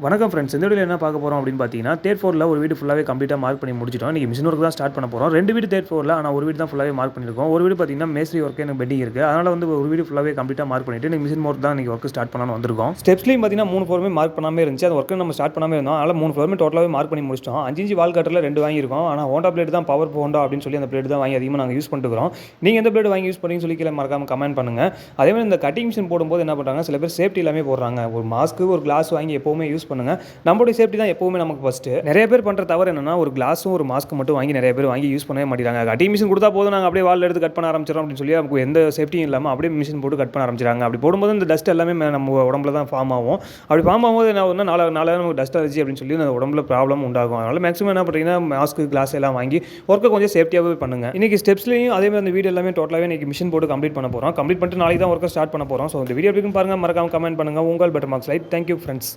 வணக்கம் ஃப்ரெண்ட்ஸ். இந்த வீடியோவில் என்ன பார்க்க போகிறோம் அப்படின்னு பார்த்தீங்கன்னா, தேர்ட் ஃப்ளோரில் ஒரு வீடு ஃபுல்லாகவே கம்ப்ளீட்டாக மார்க் பண்ணி முடிச்சிட்டோம். இன்றைக்கி மிஷின் ஒர்க் தான் ஸ்டார்ட் பண்ண போகிறோம். 2 வீடு தேர்ட் ஃப்ளோரில், ஆனால் ஒரு வீடு தான் ஃபுல்லாகவே மார்க் பண்ணியிருக்கோம். ஒரு வீடு பார்த்தீங்கன்னா மேஸ்திரி ஒர்க் எனக்கு பெண்டிங் இருக்குது. அதனால் ஒரு வீடு ஃபுல்லாகவே கம்ப்ளீட்டாக மார்க் பண்ணிட்டு இன்றைக்கி மிஷின் ஒர்க் தான் இன்றைக்கி ஒர்க் ஸ்டார்ட் பண்ணலாம்னு வந்திருக்கோம். ஸ்டெப்ஸ்லையும் பார்த்தீங்கன்னா 3 ஃப்ளோருமே மார்க் பண்ணாமல் இருந்துச்சு. அது ஒர்க்கு நம்ம ஸ்டார்ட் பண்ணாமல் இருந்தோம். அதனால் 3 ஃப்ளோருமே டோட்டலாகவே மார்க் பண்ணி முடிச்சிட்டோம். 5 இன்ச் வால் கட்டரில் 2 வாங்கியிருக்கோம். ஆனால் ஹோண்டா பிளேட் தான் பவர் ஹோண்டா அப்படின்னு சொல்லி அந்த பிளேட் தான் வாங்கி அதிகமாக நாங்கள் யூஸ் பண்ணிட்டுருக்கோம். நீங்கள் எந்த பிளேட் வாங்கி யூஸ் பண்ணீங்கன்னு சொல்லி கீழே மறக்காமல் கமெண்ட் பண்ணுங்கள். அதேமாதிரி இந்த கட்டிங் மிஷின் போடும்போது என்ன பண்ணுறாங்க, சில பேர் சேஃப்டி எல்லாமே போடுறாங்க. ஒரு மாஸ்க்கு ஒரு கிளாஸ் வாங்கி எப்போவுமே யூஸ் பண்ணுங்கள். நம்மளுடைய சேஃப்டி தான் எப்போவுமே நமக்கு ஃபஸ்ட்டு. நிறைய பேர் பண்ணுற தவறு என்னன்னா, ஒரு கிளாஸும் ஒரு மாஸ்க் மட்டும் வாங்கி நிறைய பேர் வாங்கி யூஸ் பண்ணவே மாட்டேங்கிறாங்க. கட்டிங் மிஷின் கொடுத்தா போதும், நாங்கள் அப்படியே வால் எடுத்து கட் பண்ண ஆரம்பிச்சிடறோம் அப்படின்னு சொல்லி நமக்கு எந்த சேஃப்டியும் இல்லாமல் அப்படியே மிஷின் போட்டு கட் பண்ண ஆரம்பிச்சிடாங்க. அப்படி போடும்போது இந்த டஸ்ட் எல்லாமே நம்ம உடம்புல தான் ஃபார்ம் ஆகும். அப்படி ஃபார்ம் ஆகும்போது என்ன ஆகுதுன்னா, நாளாக நமக்கு டஸ்ட் அலர்ஜி அப்படின்னு சொல்லி அந்த உடம்புல ப்ராப்ளம் உண்டாகும். அதனால் மேக்ஸிமம் என்ன பண்ணுறீங்கன்னா, மாஸ்க்கு கிளாஸ் எல்லாம் வாங்கி ஒர்க்கை கொஞ்சம் சேஃப்டியாகவே பண்ணுங்கள். இன்றைக்கி ஸ்டெப்ஸ்லையும் அதே மாதிரி அந்த வீடியோ எல்லாமே டோட்டலாகவே இன்றைக்கி மிஷின் போட்டு கம்ப்ளீட் பண்ண போகிறோம். கம்ப்ளீட் பண்ணிட்டு நாளைக்கு தான் ஒர்க்கை ஸ்டார்ட் பண்ண போகிறோம். ஸோ இந்த வீடியோ எப்படி பாருங்கள், மறக்காமல் கமெண்ட் பண்ணுங்கள். உங்கள் better marks light. Thank you friends.